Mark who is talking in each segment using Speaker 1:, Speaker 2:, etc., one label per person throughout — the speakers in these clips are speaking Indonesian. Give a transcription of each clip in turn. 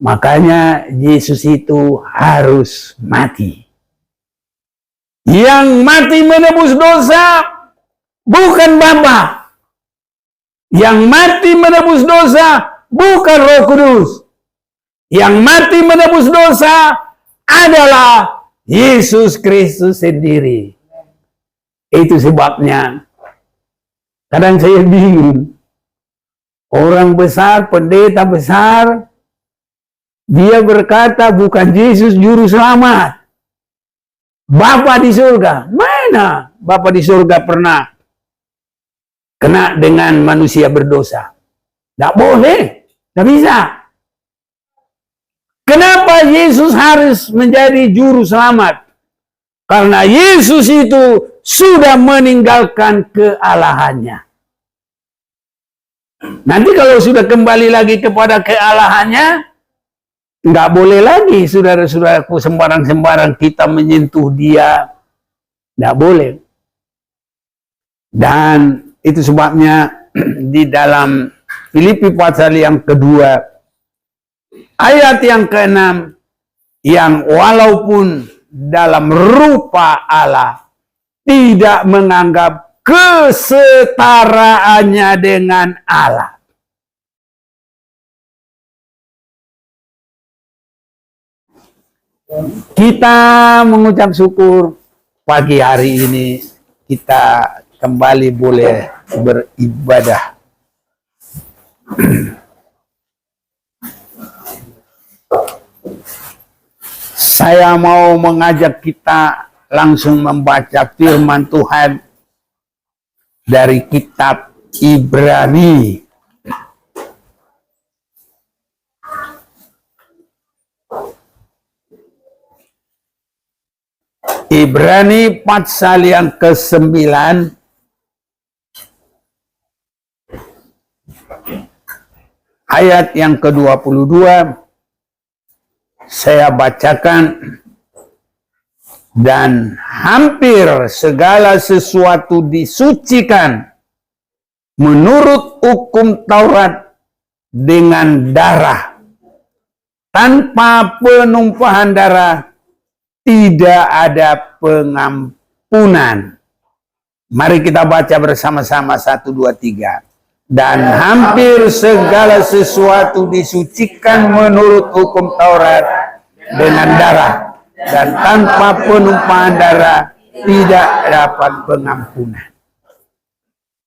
Speaker 1: Makanya Yesus itu harus mati. Yang mati menebus dosa bukan Bapa. Yang mati menebus dosa bukan Roh Kudus. Yang mati menebus dosa adalah Yesus Kristus sendiri. Itu sebabnya kadang saya bingung. Orang besar, pendeta besar, dia berkata bukan Yesus juru selamat. Bapa di surga. Mana Bapa di surga pernah kena dengan manusia berdosa? Tidak boleh. Tidak bisa. Kenapa Yesus harus menjadi juru selamat? Karena Yesus itu sudah meninggalkan kealahannya. Nanti kalau sudah kembali lagi kepada kealahannya, nggak boleh lagi saudara-saudaraku sembarang-sembarang kita menyentuh dia. Nggak boleh. Dan itu sebabnya di dalam Filipi pasal yang kedua, ayat yang ke-6, yang walaupun dalam rupa Allah tidak menganggap kesetaraannya dengan Allah. Kita mengucap syukur pagi hari ini kita kembali boleh beribadah. Saya mau mengajak kita langsung membaca firman Tuhan dari kitab Ibrani. Ibrani pasal yang ke-9 ayat yang ke-22 saya bacakan. Dan hampir segala sesuatu disucikan menurut hukum Taurat dengan darah. Tanpa penumpahan darah tidak ada pengampunan. Mari kita baca bersama-sama 1, 2, 3. Dan hampir segala sesuatu disucikan menurut hukum Taurat dengan darah. Dan tanpa penumpahan darah tidak dapat pengampunan.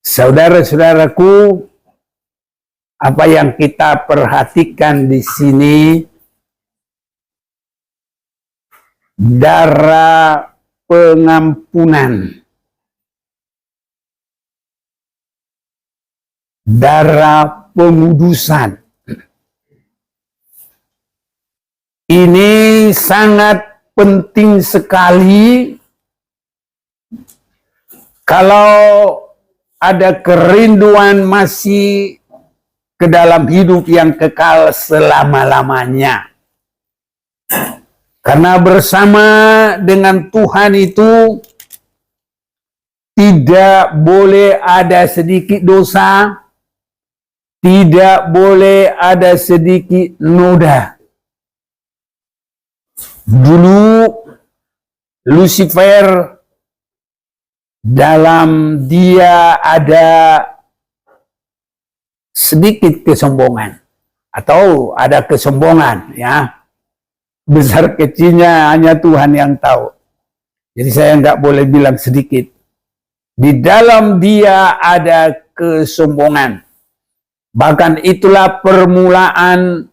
Speaker 1: Saudara-saudaraku, apa yang kita perhatikan di sini, darah pengampunan, darah pengudusan. Ini sangat penting sekali kalau ada kerinduan masih ke dalam hidup yang kekal selama-lamanya. Karena bersama dengan Tuhan itu tidak boleh ada sedikit dosa, tidak boleh ada sedikit noda. Dulu Lucifer dalam dia ada sedikit kesombongan atau ada kesombongan, ya. Besar kecilnya hanya Tuhan yang tahu. Jadi saya nggak boleh bilang sedikit. Di dalam dia ada kesombongan. Bahkan itulah permulaan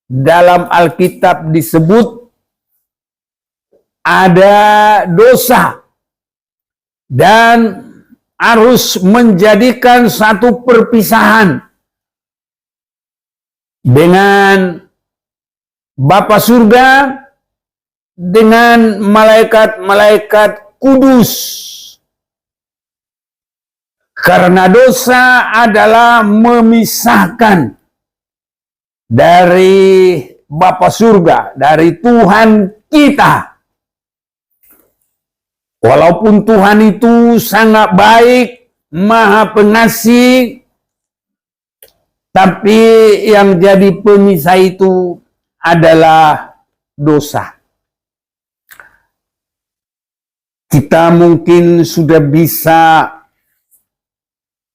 Speaker 1: dalam Alkitab disebut ada dosa dan harus menjadikan satu perpisahan dengan Bapa surga dengan malaikat-malaikat kudus. Karena dosa adalah memisahkan dari Bapa surga, dari Tuhan kita. Walaupun Tuhan itu sangat baik, maha pengasih, tapi yang jadi pemisah itu adalah dosa. Kita mungkin sudah bisa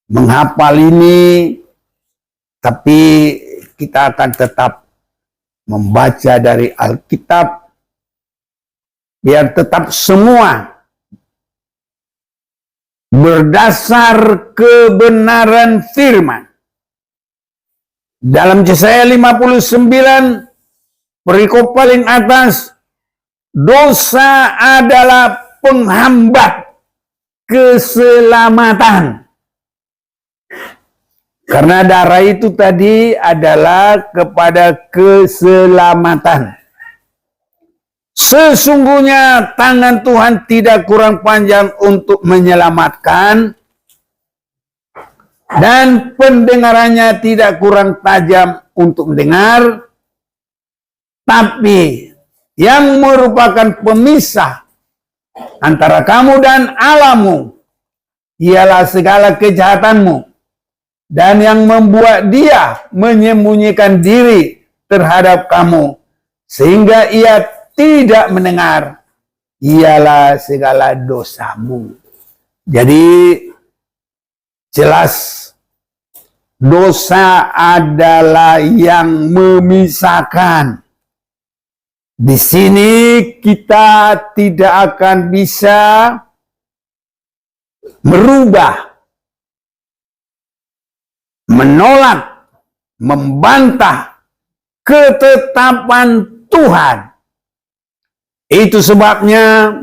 Speaker 1: menghafal ini, tapi kita akan tetap membaca dari Alkitab, biar tetap semua berdasar kebenaran firman. Dalam Yesaya 59, perikop paling atas, dosa adalah penghambat keselamatan. Karena darah itu tadi adalah kepada keselamatan. Sesungguhnya tangan Tuhan tidak kurang panjang untuk menyelamatkan, dan pendengarannya tidak kurang tajam untuk mendengar, tapi yang merupakan pemisah antara kamu dan Allahmu ialah segala kejahatanmu, dan yang membuat dia menyembunyikan diri terhadap kamu sehingga ia tidak mendengar ialah segala dosamu. Jadi jelas dosa adalah yang memisahkan. Di sini kita tidak akan bisa merubah, menolak, membantah ketetapan Tuhan. Itu sebabnya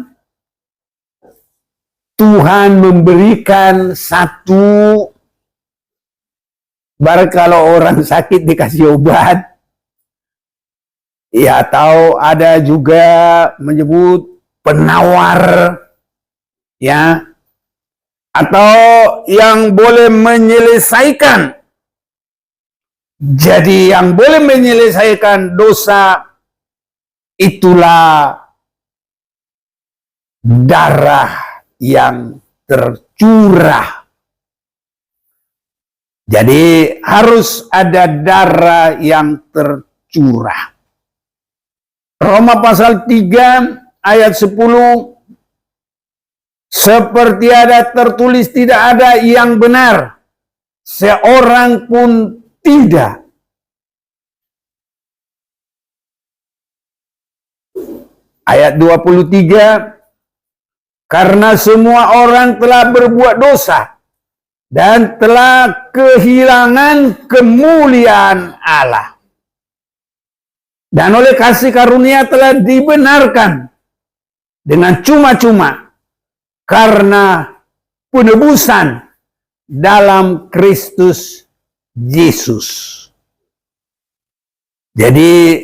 Speaker 1: Tuhan memberikan satu, baru kalau orang sakit dikasih obat, ya, atau ada juga menyebut penawar, ya, atau yang boleh menyelesaikan. Jadi yang boleh menyelesaikan dosa itulah darah yang tercurah. Jadi harus ada darah yang tercurah. Roma pasal 3 ayat 10, seperti ada tertulis, tidak ada yang benar, seorang pun tidak. Ayat 23, karena semua orang telah berbuat dosa dan telah kehilangan kemuliaan Allah, dan oleh kasih karunia telah dibenarkan dengan cuma-cuma karena penebusan dalam Kristus Yesus. Jadi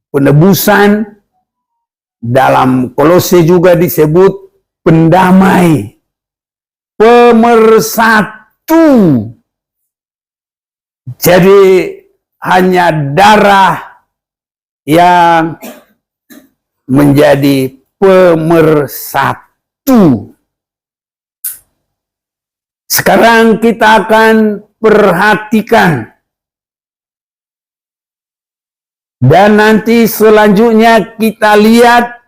Speaker 1: penebusan dalam Kolose juga disebut pendamai, pemersatu. Jadi hanya darah yang menjadi pemersatu. Sekarang kita akan perhatikan, dan nanti selanjutnya kita lihat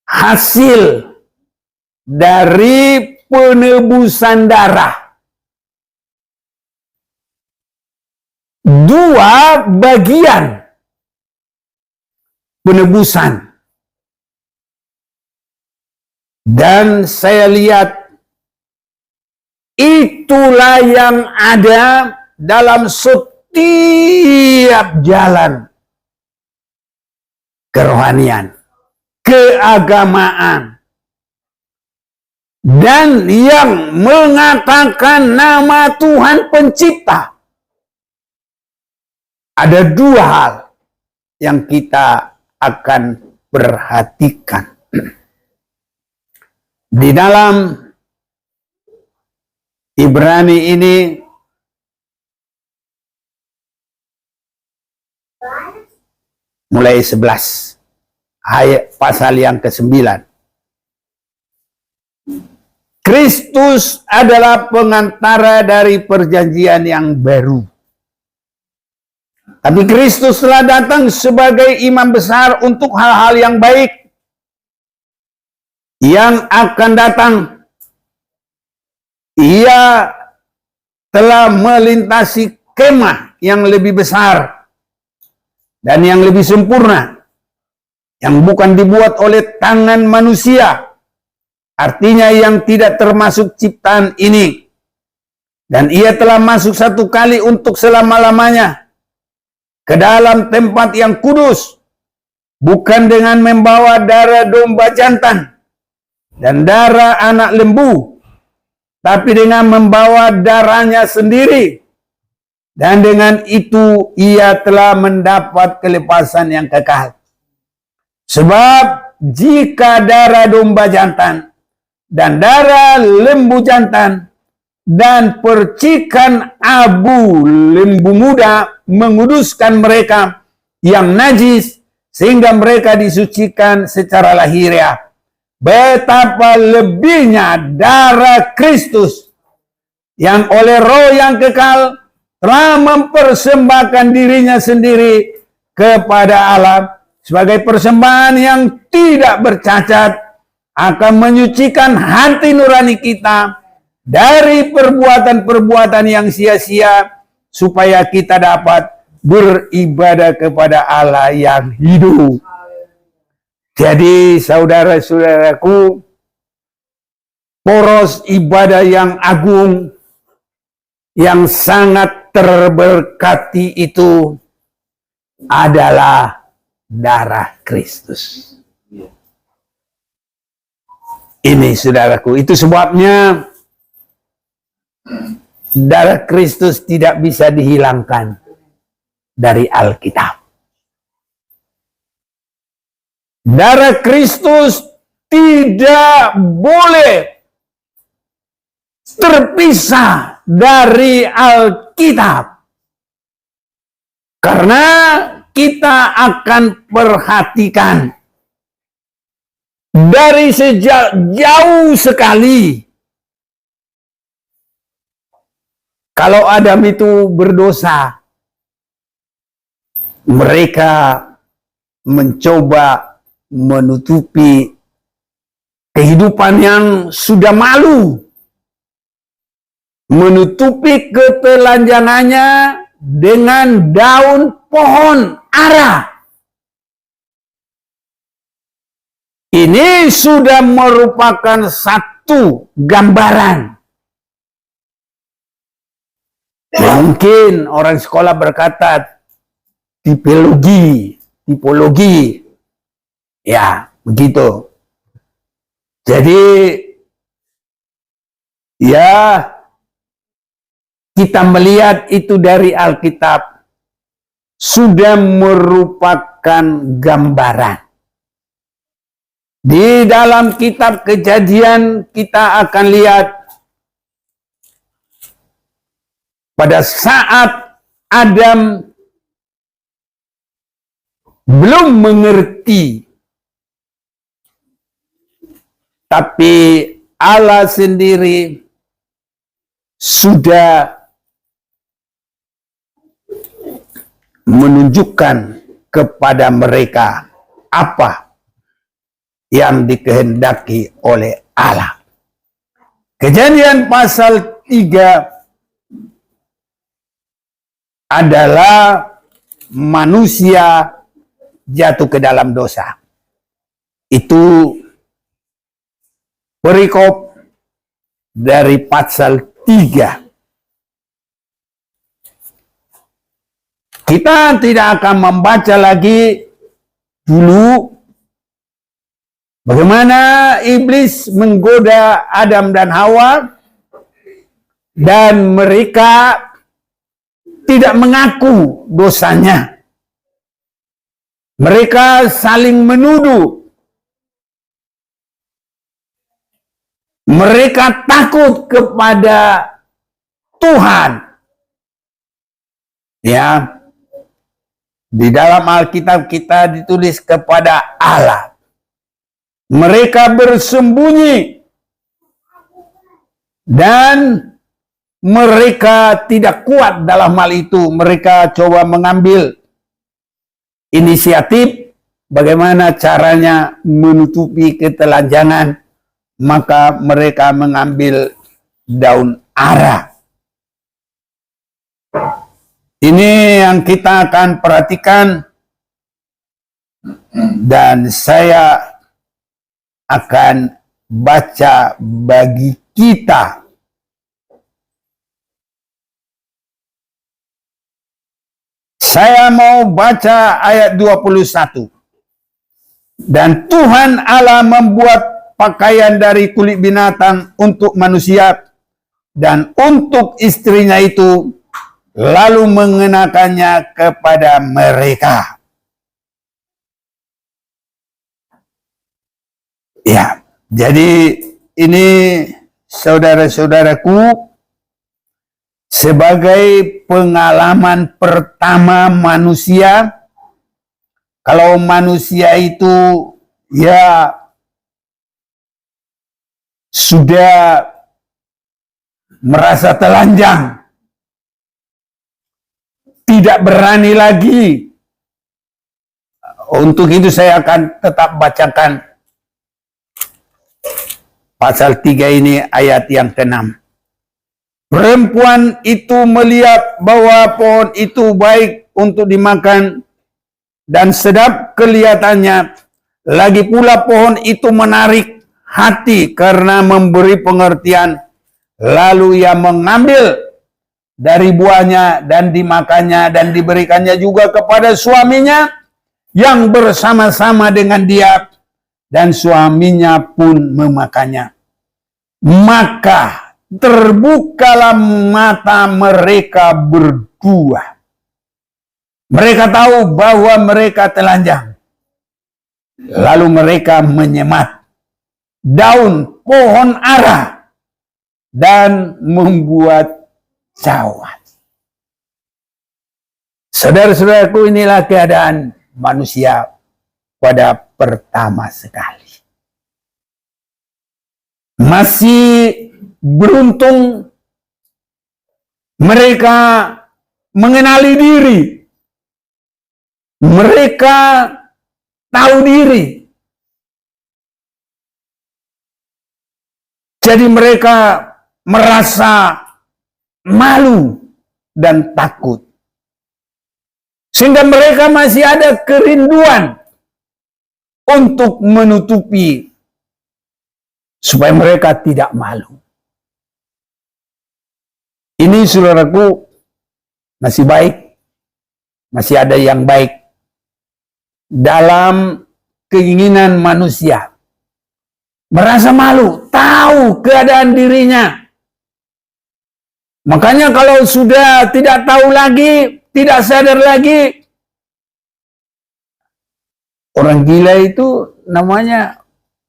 Speaker 1: hasil dari penebusan darah. Dua bagian penebusan. Dan saya lihat itulah yang ada dalam setiap jalan kerohanian, keagamaan, dan yang mengatakan nama Tuhan Pencipta. Ada dua hal yang kita akan perhatikan. Di dalam Ibrani ini mulai 11 ayat pasal yang ke-9. Kristus adalah pengantara dari perjanjian yang baru. Tapi Kristus telah datang sebagai imam besar untuk hal-hal yang baik yang akan datang. Ia telah melintasi kemah yang lebih besar dan yang lebih sempurna, yang bukan dibuat oleh tangan manusia, artinya yang tidak termasuk ciptaan ini. Dan ia telah masuk satu kali untuk selama-lamanya ke dalam tempat yang kudus, bukan dengan membawa darah domba jantan dan darah anak lembu, tapi dengan membawa darahnya sendiri. Dan dengan itu ia telah mendapat kelepasan yang kekal. Sebab jika darah domba jantan dan darah lembu jantan dan percikan abu lembu muda menguduskan mereka yang najis sehingga mereka disucikan secara lahiriah, betapa lebihnya darah Kristus yang oleh Roh yang kekal telah mempersembahkan dirinya sendiri kepada Allah sebagai persembahan yang tidak bercacat, akan menyucikan hati nurani kita dari perbuatan-perbuatan yang sia-sia, supaya kita dapat beribadah kepada Allah yang hidup. Jadi saudara-saudaraku, poros ibadah yang agung, yang sangat terberkati itu adalah darah Kristus. Ini saudaraku, itu sebabnya darah Kristus tidak bisa dihilangkan dari Alkitab. Darah Kristus tidak boleh terpisah dari Alkitab. Karena kita akan perhatikan dari sejak jauh sekali, kalau Adam itu berdosa, mereka mencoba menutupi kehidupan yang sudah malu, menutupi ketelanjangannya dengan daun pohon ara. Ini sudah merupakan satu gambaran. Mungkin orang sekolah berkata tipologi. Ya, begitu. Jadi, ya, kita melihat itu dari Alkitab sudah merupakan gambaran. Di dalam kitab Kejadian kita akan lihat pada saat Adam belum mengerti, tapi Allah sendiri sudah menunjukkan kepada mereka apa yang dikehendaki oleh Allah. Kejadian pasal 3 adalah manusia jatuh ke dalam dosa. Itu perikop dari pasal 3. Kita tidak akan membaca lagi dulu bagaimana iblis menggoda Adam dan Hawa dan mereka tidak mengaku dosanya. Mereka saling menuduh. Mereka takut kepada Tuhan. Ya. Di dalam Alkitab kita ditulis kepada Allah. Mereka bersembunyi dan mereka tidak kuat dalam hal itu. Mereka coba mengambil inisiatif bagaimana caranya menutupi ketelanjangan. Maka mereka mengambil daun ara. Ini yang kita akan perhatikan, dan saya akan baca bagi kita. Saya mau baca ayat 21. Dan Tuhan Allah membuat pakaian dari kulit binatang untuk manusia dan untuk istrinya itu, lalu mengenakannya kepada mereka. Ya, jadi ini saudara-saudaraku, sebagai pengalaman pertama manusia, kalau manusia itu ya sudah merasa telanjang, tidak berani lagi. Untuk itu saya akan tetap bacakan pasal 3 ini ayat yang ke-6. Perempuan itu melihat bahwa pohon itu baik untuk dimakan dan sedap kelihatannya, lagi pula pohon itu menarik hati karena memberi pengertian. Lalu ia mengambil dari buahnya dan dimakannya dan diberikannya juga kepada suaminya yang bersama-sama dengan dia, dan suaminya pun memakannya. Maka terbukalah mata mereka berdua. Mereka tahu bahwa mereka telanjang. Lalu mereka menyemat daun pohon ara dan membuat cawat. Saudara-saudaraku, inilah keadaan manusia pada pertama sekali. Masih beruntung mereka mengenali diri. Mereka tahu diri. Jadi mereka merasa malu dan takut. Sehingga mereka masih ada kerinduan untuk menutupi supaya mereka tidak malu. Ini saudaraku masih baik, masih ada yang baik dalam keinginan manusia. Merasa malu, tahu keadaan dirinya. Makanya kalau sudah tidak tahu lagi, tidak sadar lagi, orang gila itu namanya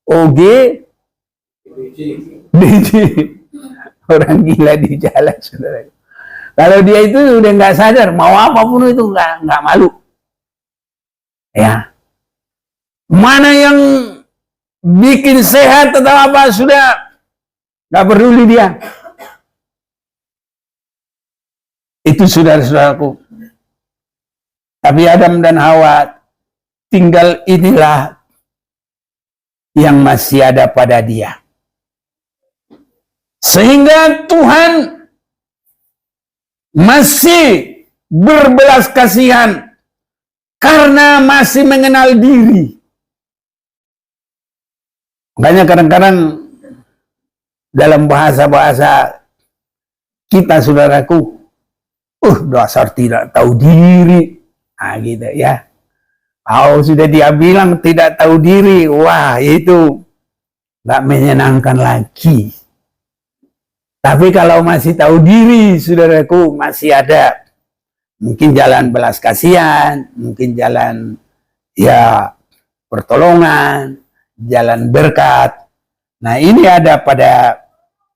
Speaker 1: OG DJ. Orang gila di jalan, saudara. Kalau dia itu udah nggak sadar, mau apapun itu nggak malu. Ya, mana yang bikin sehat atau apa sudah nggak peduli dia. Itu saudara-saudaraku. Tapi Adam dan Hawa tinggal inilah yang masih ada pada dia. Sehingga Tuhan masih berbelas kasihan karena masih mengenal diri. Makanya kadang-kadang dalam bahasa-bahasa kita, saudaraku, dasar tidak tahu diri. Nah, gitu ya. Kalau sudah dia bilang tidak tahu diri, wah itu nggak menyenangkan lagi. Tapi kalau masih tahu diri, saudaraku, masih ada mungkin jalan belas kasihan, mungkin jalan ya pertolongan, jalan berkat. Nah, ini ada pada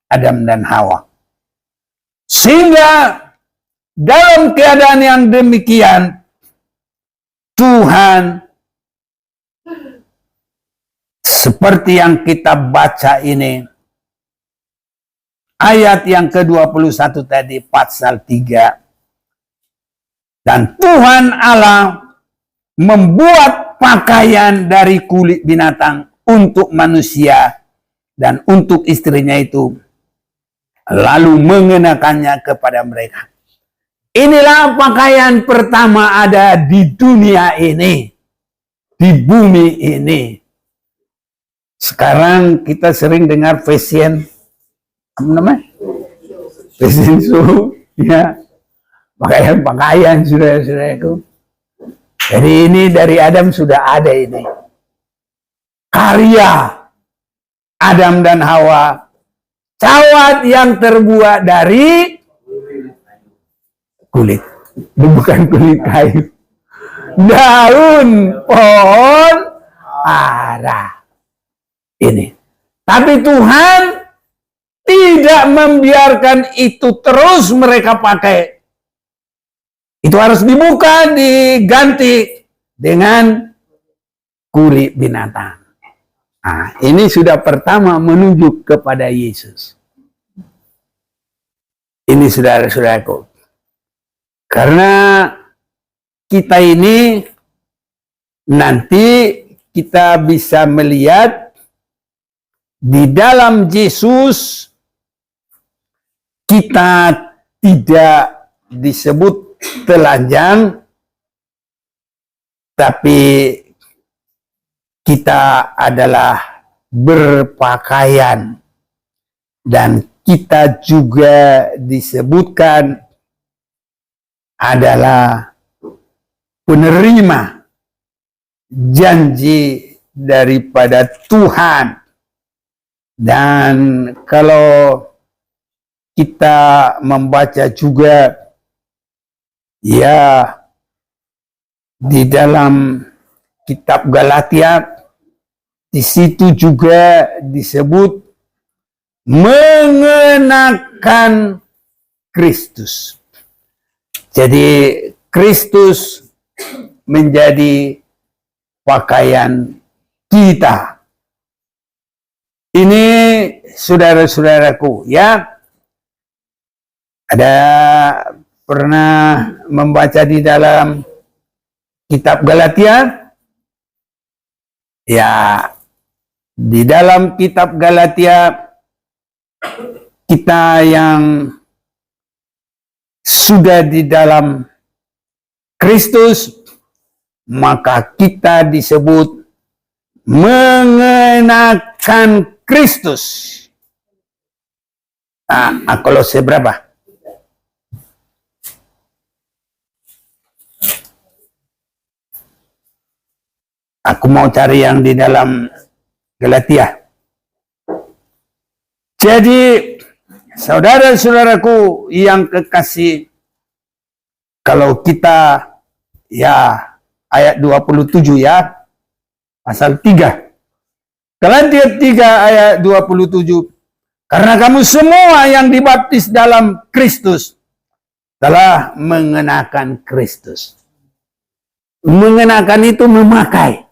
Speaker 1: Adam dan Hawa. Sehingga dalam keadaan yang demikian, Tuhan seperti yang kita baca ini ayat yang ke-21 tadi, pasal 3. Dan Tuhan Allah membuat pakaian dari kulit binatang untuk manusia dan untuk istrinya itu, lalu mengenakannya kepada mereka. Inilah pakaian pertama ada di dunia ini, di bumi ini. Sekarang kita sering dengar fashion, apa namanya? Fashion show, ya. Pakaian-pakaian, saudara-saudaraku. Jadi ini dari Adam sudah ada ini. Karya Adam dan Hawa. Cawat yang terbuat dari kulit. Bukan kulit kayu. Daun pohon ara. Ini. Tapi Tuhan tidak membiarkan itu terus mereka pakai. Itu harus dibuka, diganti dengan kulit binatang. Nah, ini sudah pertama menunjuk kepada Yesus. Ini saudara-saudaraku. Karena kita ini nanti kita bisa melihat di dalam Yesus kita tidak disebut telanjang, tapi kita adalah berpakaian, dan kita juga disebutkan adalah penerima janji daripada Tuhan. Dan kalau kita membaca juga, ya, di dalam kitab Galatia, di situ juga disebut mengenakan Kristus. Jadi Kristus menjadi pakaian kita. Ini saudara-saudaraku, ya. Ada pernah membaca di dalam kitab Galatia? Ya, di dalam kitab Galatia, kita yang sudah di dalam Kristus, maka kita disebut mengenakan Kristus. Nah, Kolose berapa? Aku mau cari yang di dalam Galatia. Jadi, saudara-saudaraku yang kekasih, kalau kita, ya, ayat 27 ya, pasal 3. Galatia 3 ayat 27. Karena kamu semua yang dibaptis dalam Kristus telah mengenakan Kristus. Mengenakan itu memakai.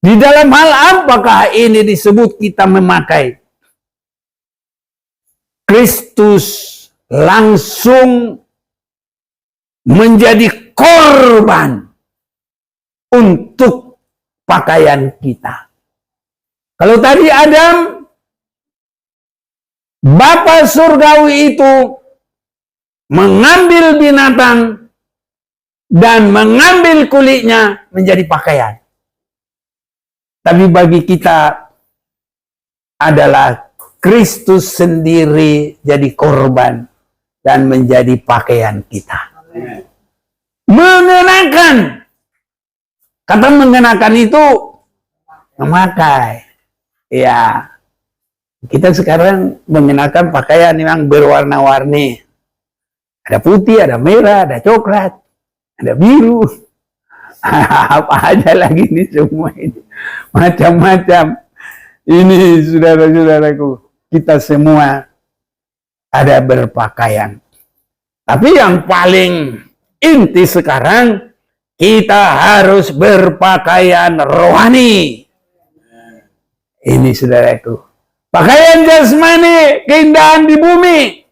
Speaker 1: Di dalam hal apakah ini disebut kita memakai? Kristus langsung menjadi korban untuk pakaian kita. Kalau tadi Adam, Bapa surgawi itu mengambil binatang dan mengambil kulitnya menjadi pakaian. Tapi bagi kita adalah Kristus sendiri jadi korban dan menjadi pakaian kita. Mengenakan. Kata mengenakan itu memakai. Ya. Kita sekarang mengenakan pakaian yang berwarna-warni. Ada putih, ada merah, ada coklat, ada biru. Apa aja lagi ini semua ini. Macam-macam. Ini saudara-saudaraku, kita semua ada berpakaian. Tapi yang paling inti sekarang, kita harus berpakaian rohani. Ini saudaraku. Pakaian jasmani, keindahan di bumi.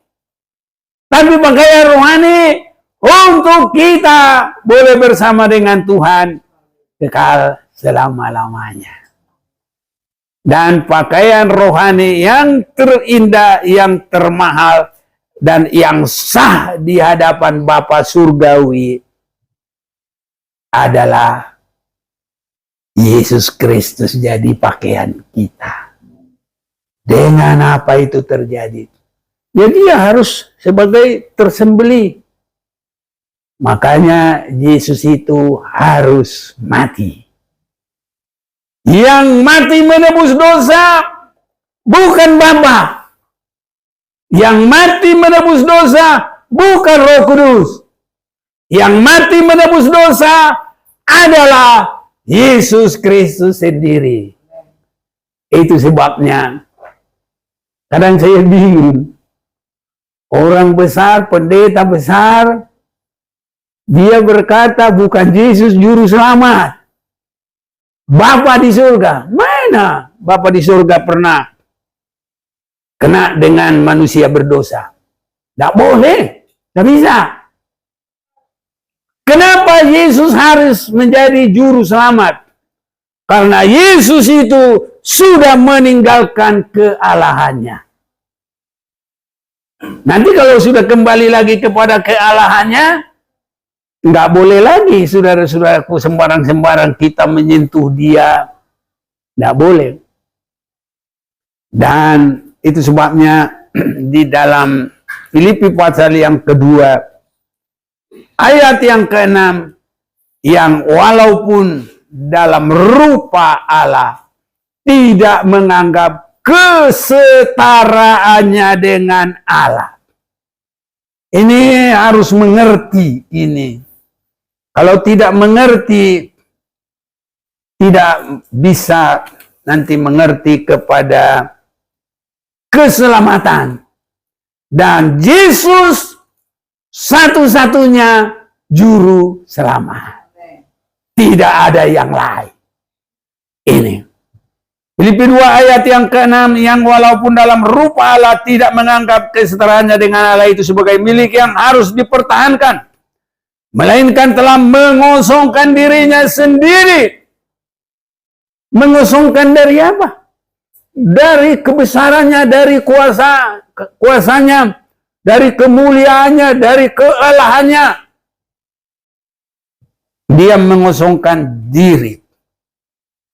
Speaker 1: Tapi pakaian rohani untuk kita boleh bersama dengan Tuhan kekal selama-lamanya. Dan pakaian rohani yang terindah, yang termahal, dan yang sah di hadapan Bapa Surgawi adalah Yesus Kristus jadi pakaian kita. Dengan apa itu terjadi? Jadi dia harus sebagai tersembelih. Makanya Yesus itu harus mati. Yang mati menebus dosa bukan Bapa. Yang mati menebus dosa bukan Roh Kudus. Yang mati menebus dosa adalah Yesus Kristus sendiri. Itu sebabnya kadang saya bingung. Orang besar, pendeta besar, dia berkata bukan Yesus juru selamat. Bapa di surga. Mana Bapa di surga pernah kena dengan manusia berdosa? Tidak boleh. Tidak bisa. Kenapa Yesus harus menjadi juru selamat? Karena Yesus itu sudah meninggalkan kealahannya. Nanti kalau sudah kembali lagi kepada kealahannya, nggak boleh lagi saudara-saudaraku sembarang-sembarang kita menyentuh dia. Nggak boleh. Dan itu sebabnya di dalam Filipi pasal yang kedua, ayat yang ke-6, yang walaupun dalam rupa Allah tidak menganggap kesetaraannya dengan Allah. Ini harus mengerti ini. Kalau tidak mengerti, tidak bisa nanti mengerti kepada keselamatan. Dan Yesus satu-satunya juru selamat. Tidak ada yang lain. Ini. Filipi 2 ayat yang ke-6, yang walaupun dalam rupa Allah tidak menganggap kesetaraannya dengan Allah itu sebagai milik yang harus dipertahankan, melainkan telah mengosongkan dirinya sendiri. Mengosongkan dari apa? Dari kebesarannya, dari kuasanya, dari kemuliaannya, dari kealahannya. Dia mengosongkan diri.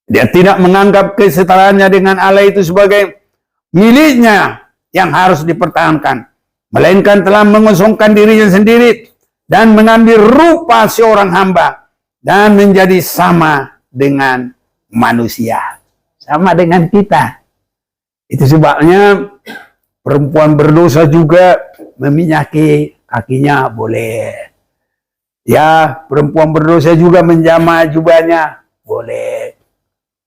Speaker 1: Dia tidak menganggap kesetaraannya dengan Allah itu sebagai miliknya yang harus dipertahankan, melainkan telah mengosongkan dirinya sendiri dan mengambil rupa seorang hamba dan menjadi sama dengan manusia, sama dengan kita. Itu sebabnya perempuan berdosa juga meminyaki kakinya boleh. Ya, perempuan berdosa juga menjama jubahnya boleh.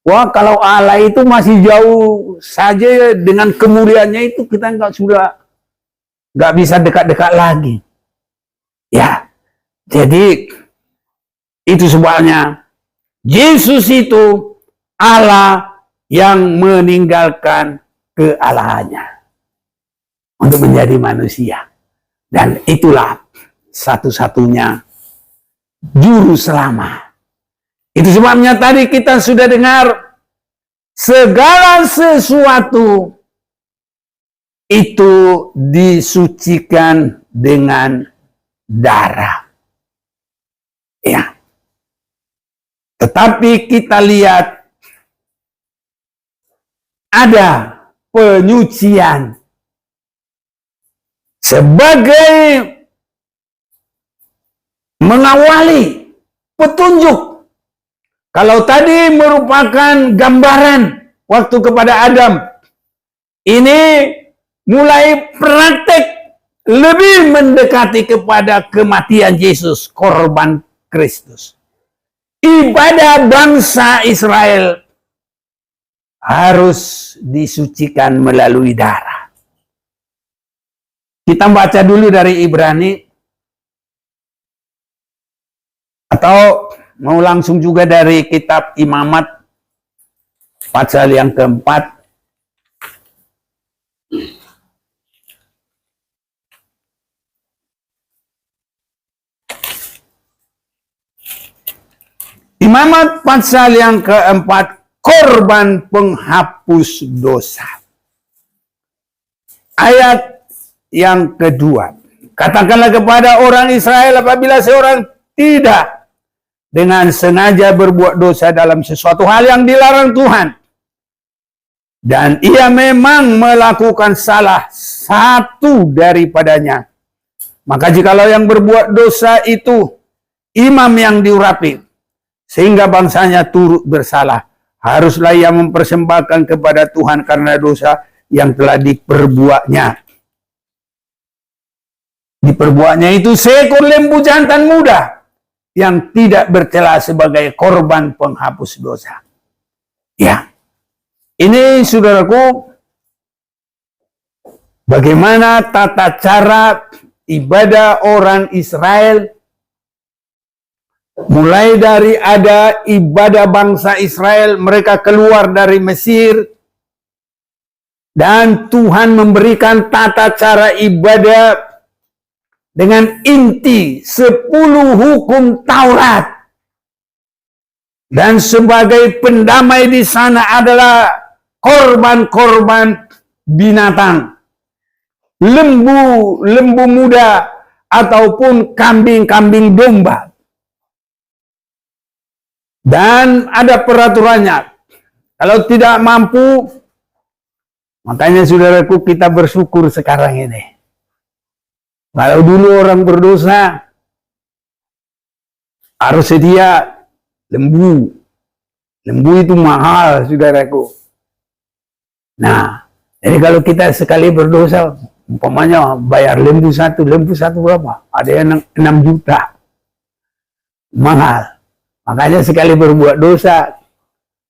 Speaker 1: Wah, kalau Allah itu masih jauh saja dengan kemuliaannya itu, kita nggak bisa dekat-dekat lagi. Ya, jadi itu sebabnya Yesus itu Allah yang meninggalkan kealahannya untuk menjadi manusia. Dan itulah satu-satunya juru selamat. Itu sebabnya tadi kita sudah dengar segala sesuatu itu disucikan dengan darah. Ya. Tetapi kita lihat ada penyucian sebagai mengawali petunjuk. Kalau tadi merupakan gambaran waktu kepada Adam, ini mulai praktek lebih mendekati kepada kematian Yesus, korban Kristus. Ibadah bangsa Israel harus disucikan melalui darah. Kita baca dulu dari Ibrani, atau mau langsung juga dari kitab Imamat pasal yang keempat. Imamat pasal yang keempat, korban penghapus dosa. Ayat yang kedua, katakanlah kepada orang Israel apabila seorang tidak dengan sengaja berbuat dosa dalam sesuatu hal yang dilarang Tuhan, dan ia memang melakukan salah satu daripadanya, maka jikalau yang berbuat dosa itu imam yang diurapi, sehingga bangsanya turut bersalah, haruslah ia mempersembahkan kepada Tuhan karena dosa yang telah diperbuatnya. Diperbuatnya itu seekor lembu jantan muda yang tidak bercela sebagai korban penghapus dosa. Ya, ini saudaraku, bagaimana tata cara ibadah orang Israel. Mulai dari ada ibadah bangsa Israel, mereka keluar dari Mesir, dan Tuhan memberikan tata cara ibadah dengan inti 10 hukum Taurat. Dan sebagai pendamai di sana adalah korban-korban binatang, lembu muda ataupun kambing-kambing domba. Dan ada peraturannya. Kalau tidak mampu, makanya saudaraku, kita bersyukur sekarang ini. Kalau dulu orang berdosa harus sedia lembu. Lembu itu mahal, saudaraku. Nah, jadi kalau kita sekali berdosa, umpamanya bayar lembu satu berapa? Ada yang 6 juta. Mahal. Makanya sekali berbuat dosa,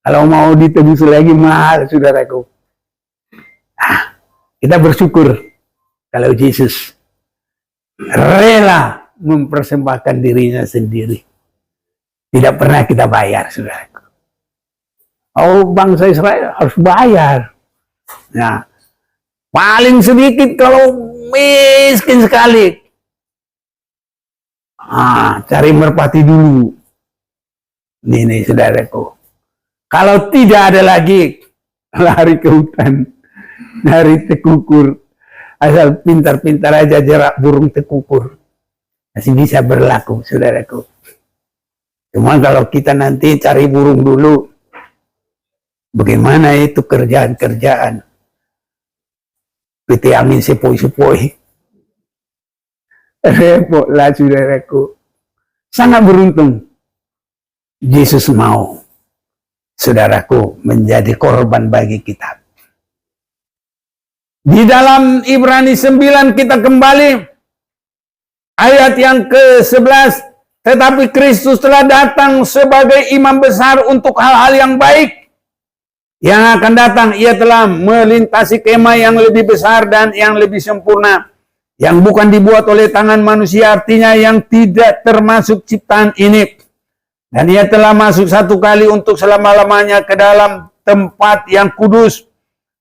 Speaker 1: kalau mau ditebus lagi mahal, saudaraku. Nah, kita bersyukur kalau Yesus rela mempersembahkan dirinya sendiri. Tidak pernah kita bayar, saudaraku. Oh, bangsa Israel harus bayar. Nah, paling sedikit kalau miskin sekali. Cari merpati dulu. Ini saudaraku. Kalau tidak ada lagi, lari ke hutan, nyari tekukur. Asal pintar-pintar aja jerak burung tekukur, masih bisa berlaku, saudaraku. Cuma kalau kita nanti cari burung dulu, bagaimana itu kerjaan-kerjaan? PT angin sepoi-sepoi. Repotlah, saudaraku. Sangat beruntung. Yesus mau, saudaraku, menjadi korban bagi kita. Di dalam Ibrani 9 kita kembali ayat yang ke-11, tetapi Kristus telah datang sebagai imam besar untuk hal-hal yang baik yang akan datang. Ia telah melintasi kemah yang lebih besar dan yang lebih sempurna, yang bukan dibuat oleh tangan manusia, artinya yang tidak termasuk ciptaan ini. Dan ia telah masuk satu kali untuk selama-lamanya ke dalam tempat yang kudus,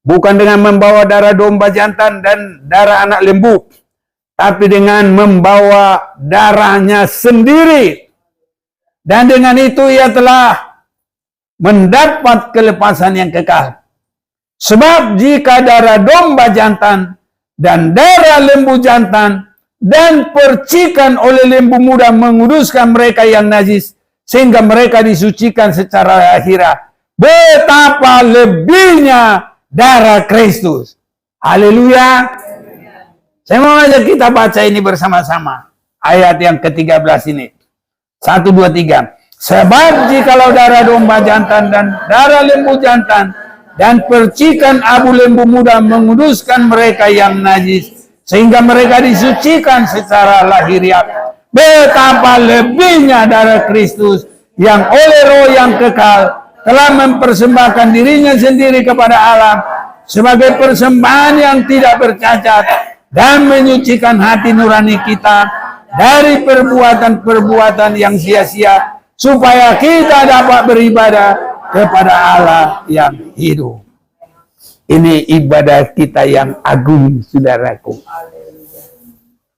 Speaker 1: bukan dengan membawa darah domba jantan dan darah anak lembu, tapi dengan membawa darahnya sendiri. Dan dengan itu ia telah mendapat kelepasan yang kekal. Sebab jika darah domba jantan dan darah lembu jantan dan percikan oleh lembu muda menguduskan mereka yang najis, sehingga mereka disucikan secara lahiriah, betapa lebihnya darah Kristus. Haleluya. Saya mau ajak kita baca ini bersama-sama. Ayat yang ke-13 ini. 1, 2, 3. Sebab jikalau darah domba jantan dan darah lembu jantan dan percikan abu lembu muda menguduskan mereka yang najis, sehingga mereka disucikan secara lahiriah, betapa lebihnya darah Kristus yang oleh Roh yang kekal telah mempersembahkan dirinya sendiri kepada Allah sebagai persembahan yang tidak bercacat dan menyucikan hati nurani kita dari perbuatan-perbuatan yang sia-sia, supaya kita dapat beribadah kepada Allah yang hidup. Ini ibadah kita yang agung, saudaraku.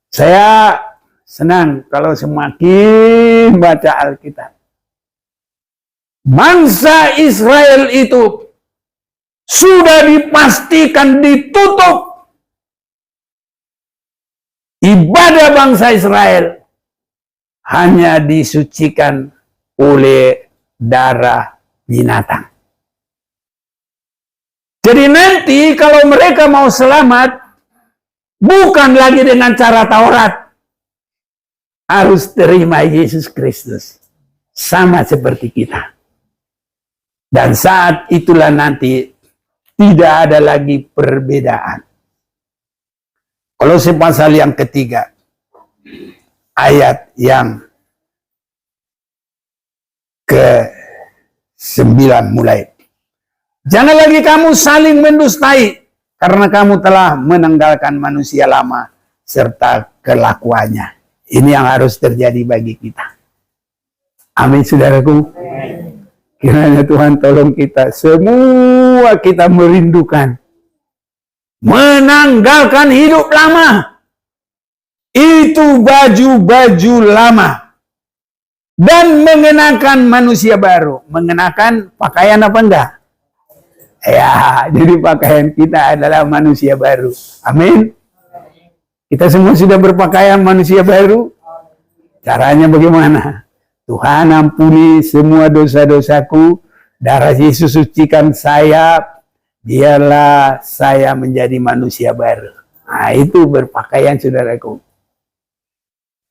Speaker 1: Saya senang kalau semakin baca Alkitab, bangsa Israel itu sudah dipastikan ditutup. Ibadah bangsa Israel hanya disucikan oleh darah binatang. Jadi nanti kalau mereka mau selamat, bukan lagi dengan cara Taurat. Harus terima Yesus Kristus. Sama seperti kita. Dan saat itulah nanti tidak ada lagi perbedaan. Kolose pasal yang ketiga, ayat yang ke-9 mulai. Jangan lagi kamu saling mendustai, karena kamu telah meninggalkan manusia lama serta kelakuannya. Ini yang harus terjadi bagi kita. Amin, saudaraku. Kiranya Tuhan tolong kita semua, kita merindukan menanggalkan hidup lama. Itu baju-baju lama. Dan mengenakan manusia baru. Mengenakan pakaian apa enggak? Ya, jadi pakaian kita adalah manusia baru. Amin. Kita semua sudah berpakaian manusia baru. Caranya bagaimana? Tuhan ampuni semua dosa-dosaku. Darah Yesus sucikan saya. Biarlah saya menjadi manusia baru. Nah, itu berpakaian, saudaraku.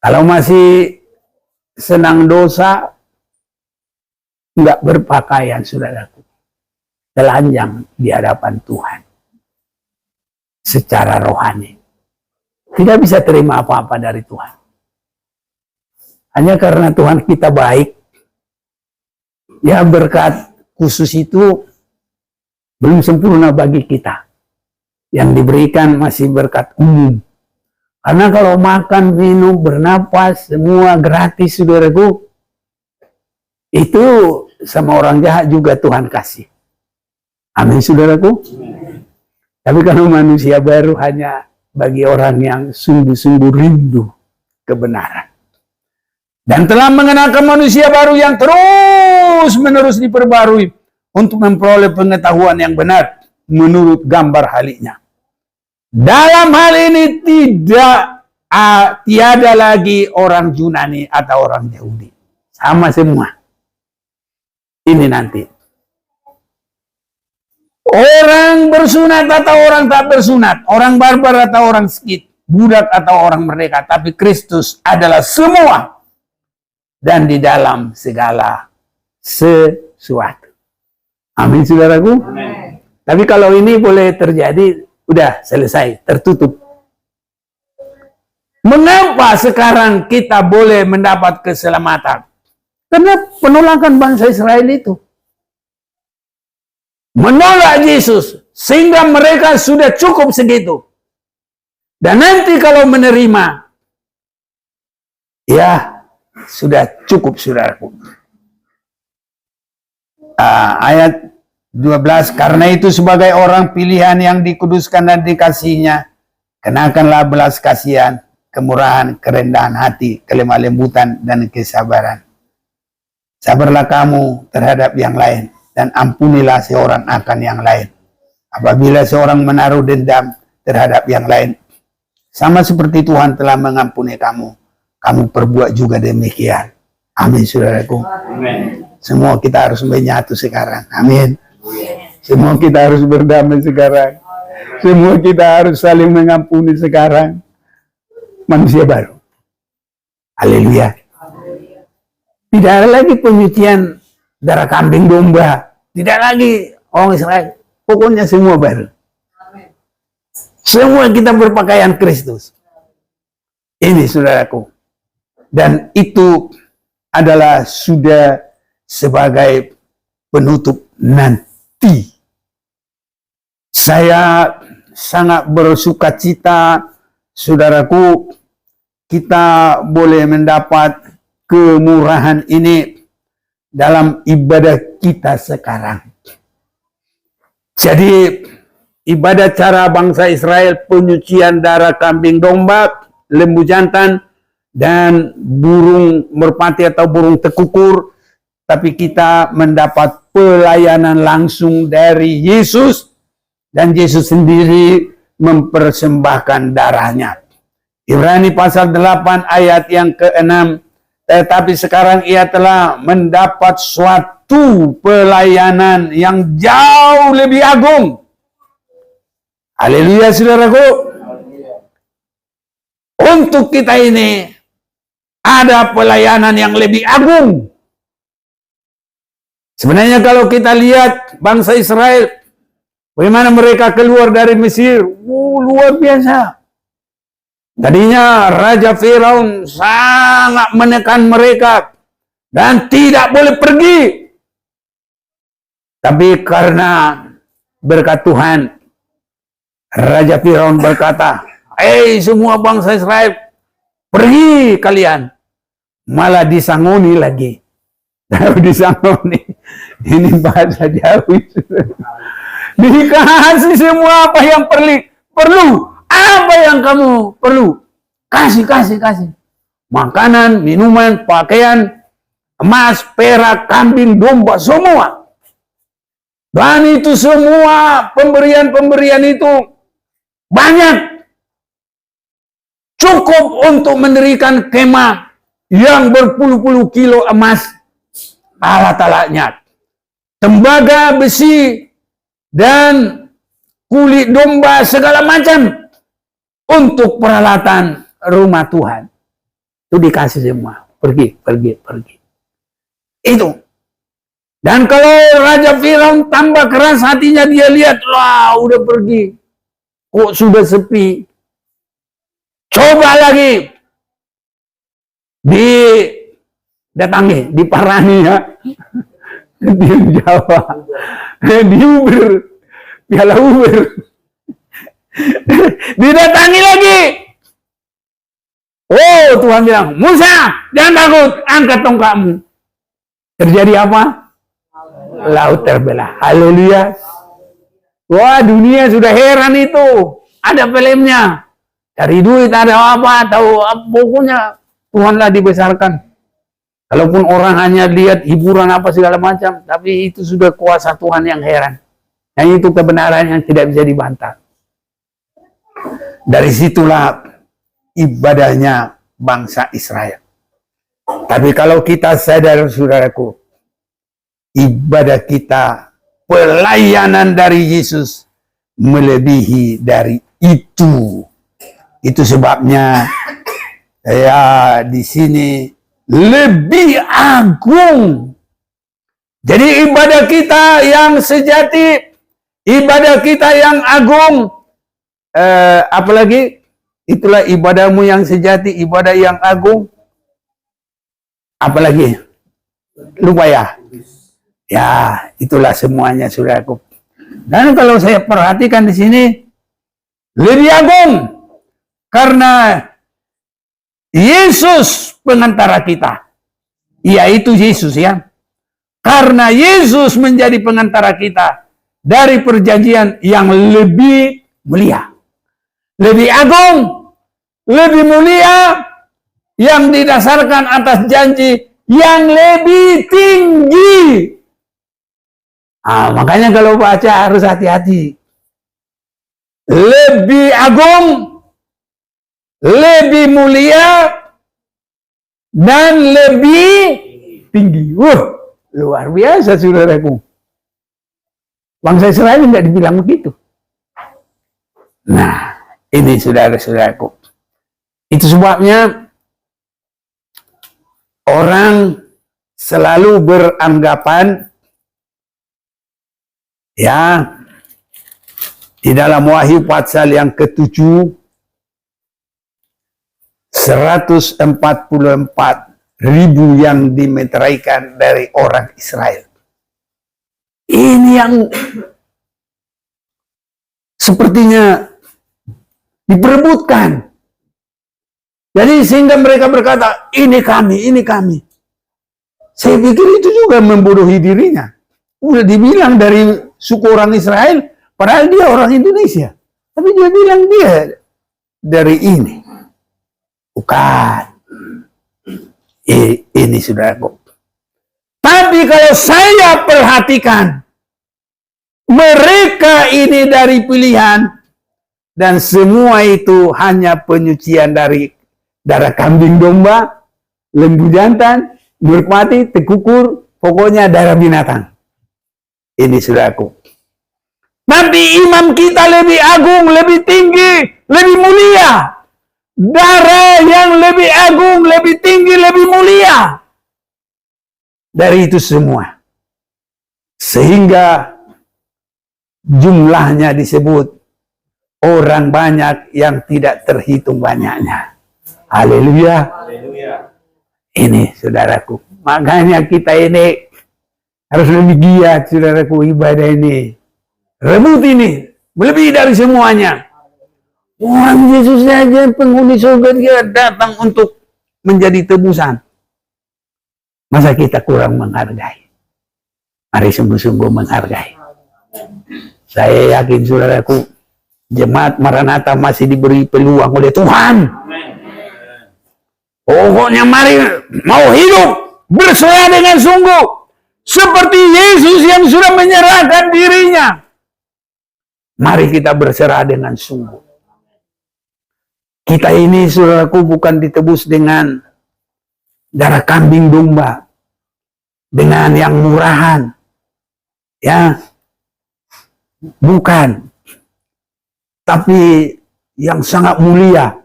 Speaker 1: Kalau masih senang dosa, enggak berpakaian, saudaraku. Telanjang di hadapan Tuhan. Secara rohani. Tidak bisa terima apa-apa dari Tuhan. Hanya karena Tuhan kita baik. Ya, berkat khusus itu belum sempurna bagi kita. Yang diberikan masih berkat umum. Karena kalau makan, minum, bernapas, semua gratis, saudaraku. Itu sama orang jahat juga Tuhan kasih. Amin, saudaraku. Tapi kalau manusia baru hanya bagi orang yang sungguh-sungguh rindu kebenaran. Dan telah mengenakan manusia baru yang terus-menerus diperbarui untuk memperoleh pengetahuan yang benar menurut gambar haliknya. Dalam hal ini tiada lagi orang Yunani atau orang Yahudi. Sama semua. Ini nanti. Orang bersunat atau orang tak bersunat, orang barbar atau orang skit, budak atau orang merdeka, tapi Kristus adalah semua dan di dalam segala sesuatu. Amin, saudaraku. Amin. Tapi kalau ini boleh terjadi, udah selesai, tertutup. Mengapa sekarang kita boleh mendapat keselamatan? Karena penolakan bangsa Israel itu. Menolak Yesus, sehingga mereka sudah cukup segitu. Dan nanti kalau menerima, ya sudah cukup, saudaraku. Ayat 12, karena itu sebagai orang pilihan yang dikuduskan dan dikasihinya, kenakanlah belas kasihan, kemurahan, kerendahan hati, kelemah lembutan, dan kesabaran. Sabarlah kamu terhadap yang lain, dan ampunilah seorang akan yang lain. Apabila seorang menaruh dendam terhadap yang lain, sama seperti Tuhan telah mengampuni kamu, kamu perbuat juga demikian. Amin, saudaraku. Amin. Semua kita harus menyatu sekarang. Amin. Semua kita harus berdamai sekarang. Semua kita harus saling mengampuni sekarang. Manusia baru. Haleluya. Tidak ada lagi penyucian darah kambing domba. Tidak lagi orang Israel. Pokoknya semua baru. Semua kita berpakaian Kristus. Ini, saudaraku. Dan itu adalah sudah sebagai penutup nanti. Saya sangat bersuka cita, saudaraku, kita boleh mendapat kemurahan ini dalam ibadah kita sekarang. Jadi, ibadah cara bangsa Israel, penyucian darah kambing domba, lembu jantan, dan burung merpati atau burung tekukur, tapi kita mendapat pelayanan langsung dari Yesus, dan Yesus sendiri mempersembahkan darahnya. Ibrani pasal 8 ayat yang ke-6. Tetapi sekarang ia telah mendapat suatu pelayanan yang jauh lebih agung. Haleluya, saudaraku. Untuk kita ini ada pelayanan yang lebih agung. Sebenarnya kalau kita lihat bangsa Israel, bagaimana mereka keluar dari Mesir, luar biasa. Tadinya Raja Firaun sangat menekan mereka dan tidak boleh pergi. Tapi karena berkat Tuhan, Raja Firaun berkata, "Hei semua bangsa Israel, pergi kalian." Malah disangoni lagi. Disangoni. Ini bahasa Jawa. Dikasih semua apa yang perlu. Apa yang kamu perlu? Kasih. Makanan, minuman, pakaian, emas, perak, kambing, domba, semua. Dan itu semua pemberian itu banyak. Cukup untuk mendirikan kemah yang berpuluh-puluh kilo emas, alat-alatnya, tembaga, besi, dan kulit domba, segala macam. Untuk peralatan rumah Tuhan. Itu dikasih semua. Pergi. Itu. Dan kalau Raja Firaun tambah keras hatinya, dia lihat, wah udah pergi. Kok sudah sepi. Coba lagi. Didatangi, diparani ya. Di Jawa. Di Uber. Piala Uber. Didatangi lagi. Oh, Tuhan bilang, "Musa, jangan takut, angkat tongkatmu." Terjadi apa? Laut terbelah. Haleluya. Wah, dunia sudah heran itu. Ada filmnya. Cari duit, ada apa, tahu pokoknya Tuhanlah dibesarkan. Kalaupun orang hanya lihat hiburan apa segala macam, tapi itu sudah kuasa Tuhan yang heran. Yang itu kebenaran yang tidak bisa dibantah. Dari situlah ibadahnya bangsa Israel. Tapi kalau kita sadar, saudaraku, ibadah kita, pelayanan dari Yesus melebihi dari itu. Itu sebabnya ya di sini lebih agung. Jadi ibadah kita yang sejati, ibadah kita yang agung. Apalagi itulah ibadahmu yang sejati, ibadah yang agung. Apalagi lupa ya. Ya, itulah semuanya, saudaraku. Dan kalau saya perhatikan di sini lebih agung karena Yesus pengantara kita. Yaitu Yesus ya. Karena Yesus menjadi pengantara kita dari perjanjian yang lebih mulia. Lebih agung, lebih mulia, yang didasarkan atas janji yang lebih tinggi. Makanya kalau baca harus hati-hati. Lebih agung, lebih mulia, dan lebih tinggi. Luar biasa, saudaraku. Bangsa Israel tidak dibilang begitu. Nah, ini saudara-saudaraku. Itu sebabnya orang selalu beranggapan ya di dalam Wahyu pasal yang ke-7 144.000 yang dimeteraikan dari orang Israel. Ini yang sepertinya diperebutkan. Jadi sehingga mereka berkata, ini kami. Saya pikir itu juga membodohi dirinya. Udah dibilang dari suku orang Israel, padahal dia orang Indonesia. Tapi dia bilang dia dari ini. Bukan. Ini saudaraku. Tapi kalau saya perhatikan, mereka ini dari pilihan, dan semua itu hanya penyucian dari darah kambing domba, lembu jantan, merpati, tekukur, pokoknya darah binatang. Ini saudaraku. Tapi imam kita lebih agung, lebih tinggi, lebih mulia. Darah yang lebih agung, lebih tinggi, lebih mulia dari itu semua. Sehingga jumlahnya disebut orang banyak yang tidak terhitung banyaknya. Haleluya. Ini saudaraku. Makanya kita ini harus lebih giat, saudaraku, ibadah ini. Rebut ini, melebihi dari semuanya. Orang Yesus saja penghuni surga, dia datang untuk menjadi tebusan. Masa kita kurang menghargai? Mari sungguh-sungguh menghargai. Saya yakin, saudaraku, jemaat Maranatha masih diberi peluang oleh Tuhan. Pokoknya mari mau hidup berserah dengan sungguh. Seperti Yesus yang sudah menyerahkan dirinya. Mari kita berserah dengan sungguh. Kita ini, saudaraku, bukan ditebus dengan darah kambing domba. Dengan yang murahan. Ya. Bukan. Tapi yang sangat mulia.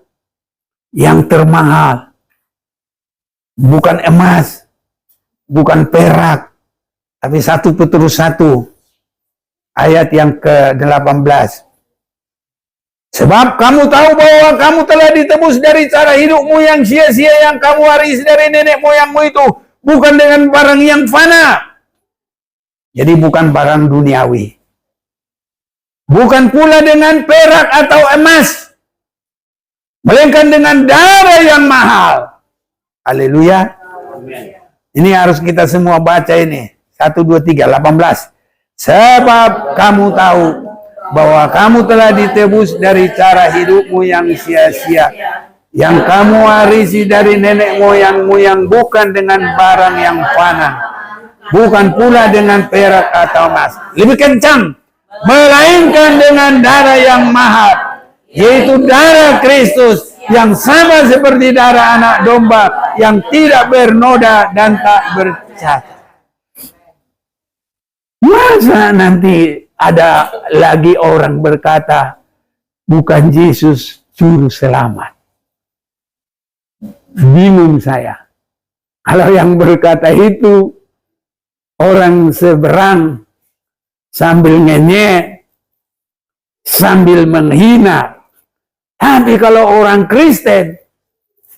Speaker 1: Yang termahal. Bukan emas. Bukan perak. Tapi 1 Petrus 1. Ayat yang ke-18. Sebab kamu tahu bahwa kamu telah ditebus dari cara hidupmu yang sia-sia yang kamu warisi dari nenek moyangmu itu. Bukan dengan barang yang fana. Jadi bukan barang duniawi. Bukan pula dengan perak atau emas. Melainkan dengan darah yang mahal. Haleluya. Ini harus kita semua baca ini. 1, 2, 3, 18. Sebab kamu tahu bahwa kamu telah ditebus dari cara hidupmu yang sia-sia, yang kamu warisi dari nenek moyangmu, yang bukan dengan barang yang fana, bukan pula dengan perak atau emas. Lebih kencang, melainkan dengan darah yang mahal, yaitu darah Kristus, yang sama seperti darah anak domba, yang tidak bernoda dan tak bercacat. Masa nanti ada lagi orang berkata, bukan Yesus juru selamat? Bingung saya. Kalau yang berkata itu orang seberang sambil ngenyek, sambil menghina. Tapi kalau orang Kristen,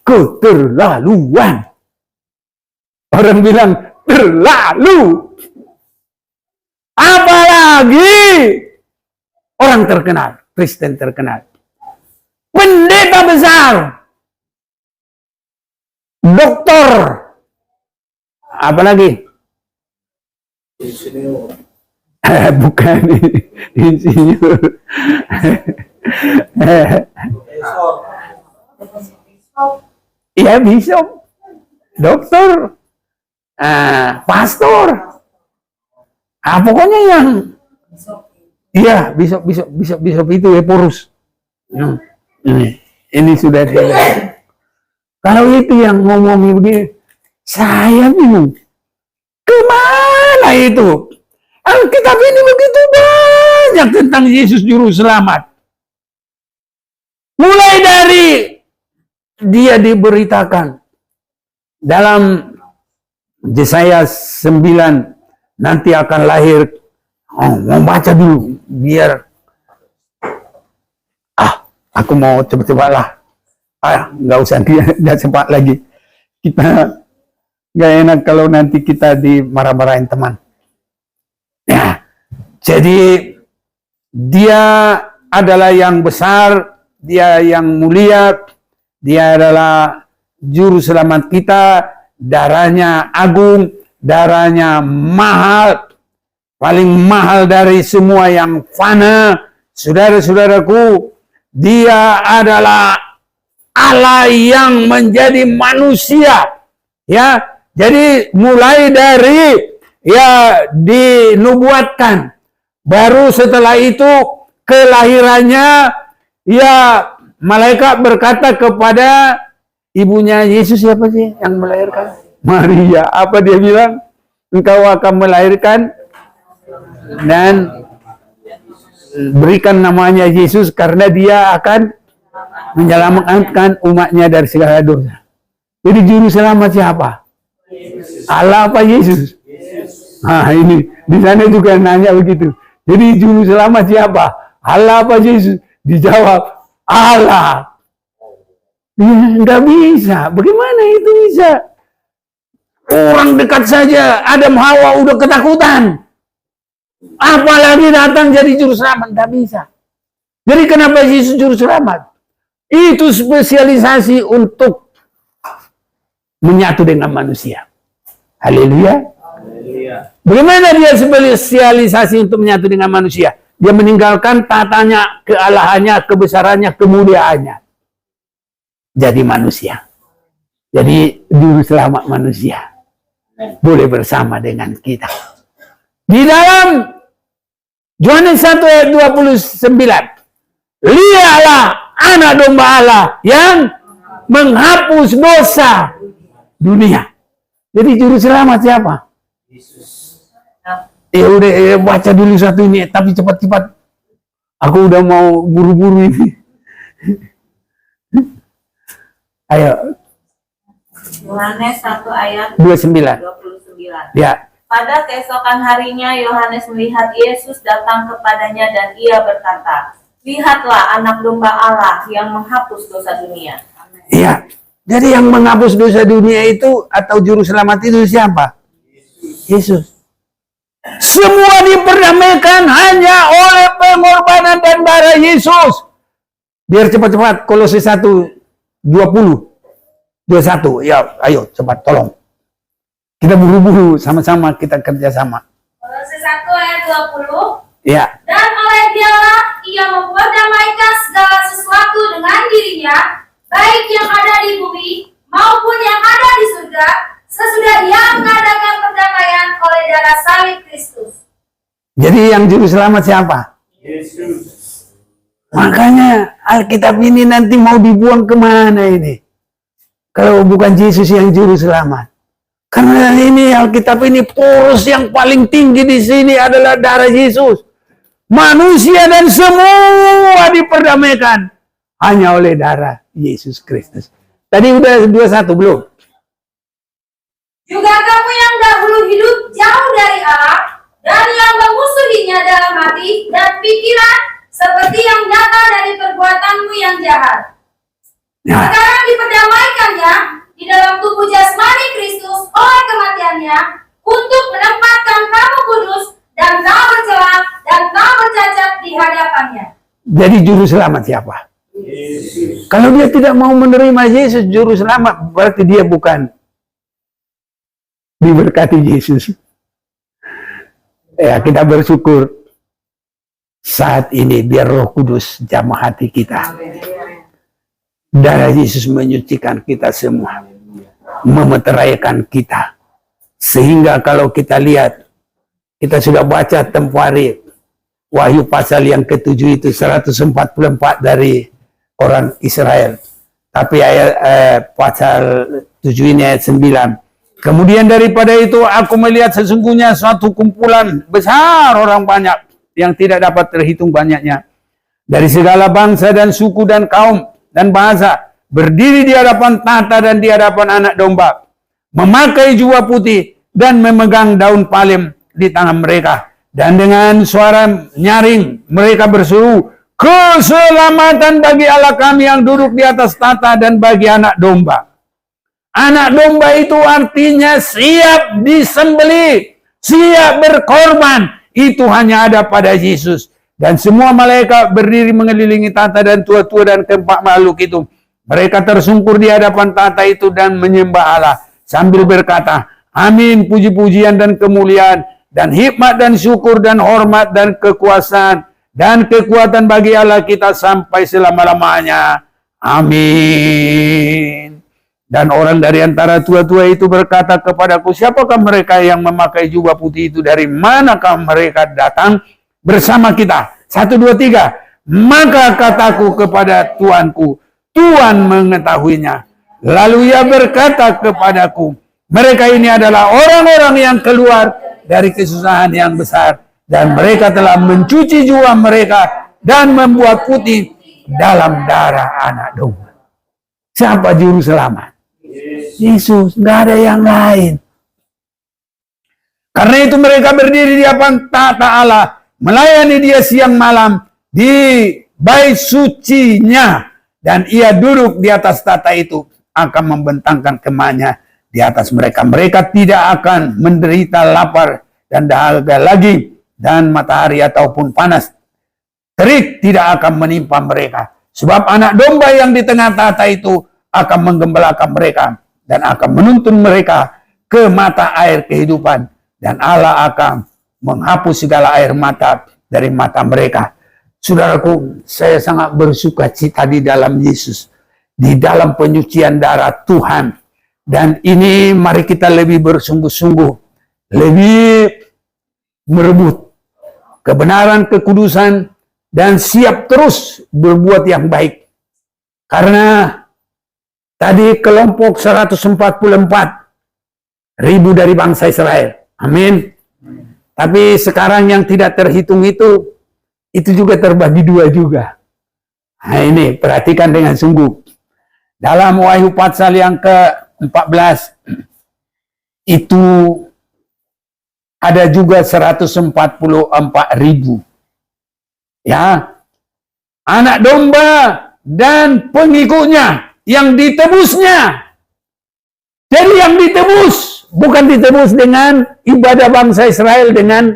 Speaker 1: keterlaluan. Orang bilang terlalu. Apalagi orang terkenal, Kristen terkenal, pendeta besar, dokter, apalagi? Insinyur. Bukan insinyur. Ya, bishop, dokter, pastor. Pokoknya yang iya, bishop itu Eporus. Ini sudah dia. Kalau itu yang ngomong begini, saya bingung. Kemana itu? Alkitab ini begitu banyak tentang Yesus juru selamat. Mulai dari dia diberitakan dalam Yesaya 9, nanti akan lahir. Mau baca dulu biar aku mau cepat-cepat lah. Nggak usah, nggak sempat lagi. Kita nggak enak kalau nanti kita dimarah-marahin teman. Ya, jadi dia adalah yang besar, dia yang mulia, dia adalah juru selamat kita, darahnya agung, darahnya mahal, paling mahal dari semua yang fana. Saudara-saudaraku, dia adalah Allah yang menjadi manusia, ya, Jadi mulai dari ya dinubuatkan, baru setelah itu kelahirannya, ya malaikat berkata kepada ibunya Yesus, siapa sih yang melahirkan? Maria. Apa dia bilang? Engkau akan melahirkan dan berikan namanya Yesus karena dia akan menyelamatkan umatnya dari segala dosa. Jadi juru selamat siapa? Allah apa Yesus? Nah ini di sana juga nanya begitu. Jadi juru selamat siapa? Allah apa Yesus? Dijawab Allah. Ya, nggak bisa. Bagaimana itu bisa? Orang dekat saja Adam Hawa udah ketakutan. Apalagi datang jadi juru selamat, nggak bisa. Jadi kenapa Yesus juru selamat? Itu spesialisasi untuk menyatu dengan manusia. Haleluya. Bagaimana dia spesialisasi untuk menyatu dengan manusia? Dia meninggalkan tatanya, kealahannya, kebesarannya, kemuliaannya. Jadi manusia. Jadi juru selamat manusia. Boleh bersama dengan kita. Di dalam Yohanes 1 ayat 29. Lihatlah anak domba Allah yang menghapus dosa dunia. Jadi juru selamat siapa? Yesus. Udah baca dulu satu ini, tapi cepat-cepat. Aku udah mau buru-buru ini. Ayo.
Speaker 2: Yohanes 1 ayat
Speaker 1: 29. Ya.
Speaker 2: Pada keesokan harinya Yohanes melihat Yesus datang kepadanya dan ia berkata, lihatlah anak domba Allah yang menghapus dosa dunia.
Speaker 1: Iya. Jadi yang menghapus dosa dunia itu atau juru selamat itu siapa? Yesus. Semua diperdamaikan hanya oleh pengorbanan dan darah Yesus. Biar cepat-cepat Kolose 1:20, 21. Ya, ayo cepat tolong. Kita buru-buru sama-sama kita kerjasama.
Speaker 2: Kolose 1 ayat 20.
Speaker 1: Ya.
Speaker 2: Dan oleh Dialah ia memperdamaikan segala sesuatu dengan dirinya, baik yang ada di bumi maupun yang ada di surga, sesudah ia mengadakan perdamaian oleh darah salib Kristus.
Speaker 1: Jadi yang juru selamat siapa? Yesus. Makanya Alkitab ini nanti mau dibuang kemana ini? Kalau bukan Yesus yang juru selamat. Karena ini Alkitab ini poros yang paling tinggi di sini adalah darah Yesus. Manusia dan semua diperdamaikan hanya oleh darah Yesus Kristus. Tadi udah 21 belum?
Speaker 2: Juga kamu yang dahulu hidup jauh dari Allah dan yang memusuhinya dalam hati dan pikiran seperti yang nyata dari perbuatanmu yang jahat.
Speaker 1: Ya.
Speaker 2: Sekarang diperdamaikannya di dalam tubuh jasmani Kristus oleh kematiannya untuk menempatkan kamu kudus dan tak bercela dan tak bercacat di hadapannya.
Speaker 1: Jadi juru selamat siapa? Yesus. Kalau dia tidak mau menerima Yesus juru selamat, berarti dia bukan diberkati Yesus. Ya, kita bersyukur saat ini biar Roh Kudus jamah hati kita. Darah Yesus menyucikan kita semua, memeteraikan kita. Sehingga kalau kita lihat, kita sudah baca tempoh hari Wahyu pasal yang ke-7 itu 144 dari orang Israel. Tapi ayat pasal 7 ini ayat 9. Kemudian daripada itu aku melihat sesungguhnya suatu kumpulan besar orang banyak yang tidak dapat terhitung banyaknya. Dari segala bangsa dan suku dan kaum dan bahasa berdiri di hadapan tahta dan di hadapan anak domba. Memakai jubah putih dan memegang daun palem di tangan mereka. Dan dengan suara nyaring mereka berseru, keselamatan bagi Allah kami yang duduk di atas tahta dan bagi anak domba. Anak domba itu artinya siap disembelih, siap berkorban. Itu hanya ada pada Yesus. Dan semua malaikat berdiri mengelilingi tahta dan tua-tua dan keempat makhluk itu. Mereka tersungkur di hadapan tahta itu dan menyembah Allah sambil berkata, amin, puji-pujian dan kemuliaan dan hikmat dan syukur dan hormat dan kekuasaan dan kekuatan bagi Allah kita sampai selama-lamanya. Amin. Dan orang dari antara tua-tua itu berkata kepadaku, siapakah mereka yang memakai jubah putih itu? Dari manakah mereka datang bersama kita? 1, 2, 3. Maka kataku kepada tuanku, Tuhan mengetahuinya. Lalu ia berkata kepadaku, mereka ini adalah orang-orang yang keluar dari kesusahan yang besar. Dan mereka telah mencuci jubah mereka dan membuat putih dalam darah anak domba. Siapa juru selamat? Yesus, nggak ada yang lain. Karena itu mereka berdiri di hadapan tahta Allah, melayani Dia siang malam di bait sucinya, dan Ia duduk di atas tahta itu akan membentangkan kemahnya di atas mereka. Mereka tidak akan menderita lapar dan dahaga lagi, dan matahari ataupun panas terik tidak akan menimpa mereka. Sebab anak domba yang di tengah tahta itu akan menggembalakan mereka dan akan menuntun mereka ke mata air kehidupan, dan Allah akan menghapus segala air mata dari mata mereka. Saudaraku, saya sangat bersuka cita di dalam Yesus, di dalam penyucian darah Tuhan. Dan ini mari kita lebih bersungguh-sungguh, lebih merebut kebenaran, kekudusan, dan siap terus berbuat yang baik. Karena tadi kelompok 144.000 dari bangsa Israel. Amin. Tapi sekarang yang tidak terhitung itu juga terbagi dua juga. Nah ini, perhatikan dengan sungguh. Dalam Wahyu pasal yang ke-14, itu ada juga 144.000. Ya, anak domba dan pengikutnya yang ditebusnya. Jadi yang ditebus bukan ditebus dengan ibadah bangsa Israel dengan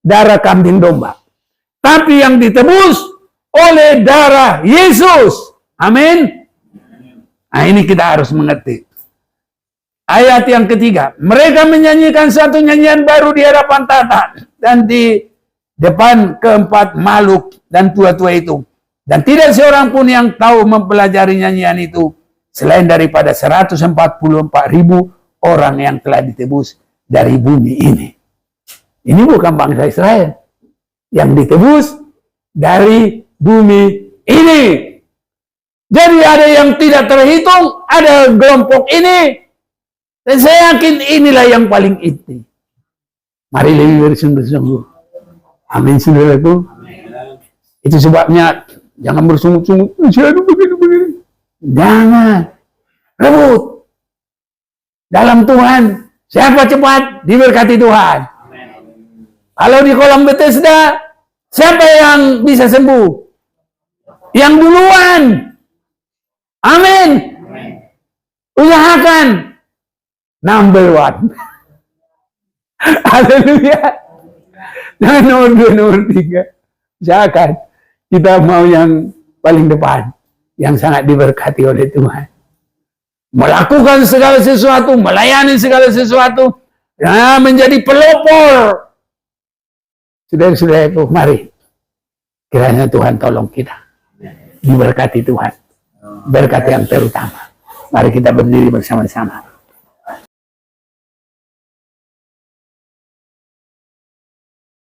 Speaker 1: darah kambing domba, tapi yang ditebus oleh darah Yesus. Amin. Nah ini kita harus mengerti. Ayat yang ketiga, mereka menyanyikan satu nyanyian baru di hadapan tahta dan di depan keempat makhluk dan tua-tua itu. Dan tidak seorang pun yang tahu mempelajari nyanyian itu selain daripada 144.000 orang yang telah ditebus dari bumi ini. Ini bukan bangsa Israel yang ditebus dari bumi ini. Jadi ada yang tidak terhitung, ada kelompok ini. Dan saya yakin inilah yang paling inti. Mari lebih bersungguh-sungguh. Amin, saudaraku. Itu sebabnya jangan bersungut-sungut. Begini. Jangan. Rebut. Dalam Tuhan. Siapa cepat diberkati Tuhan. Kalau di kolam Bethesda, siapa yang bisa sembuh? Yang duluan. Amin. Usahakan. Number 1. Haleluya. Jangan nomor 2, nomor 3. Usahakan. Kita mau yang paling depan. Yang sangat diberkati oleh Tuhan. Melakukan segala sesuatu. Melayani segala sesuatu. Nah, menjadi pelopor. Saudara-saudara, mari. Kiranya Tuhan tolong kita. Diberkati Tuhan. Berkat yang terutama. Mari kita berdiri bersama-sama.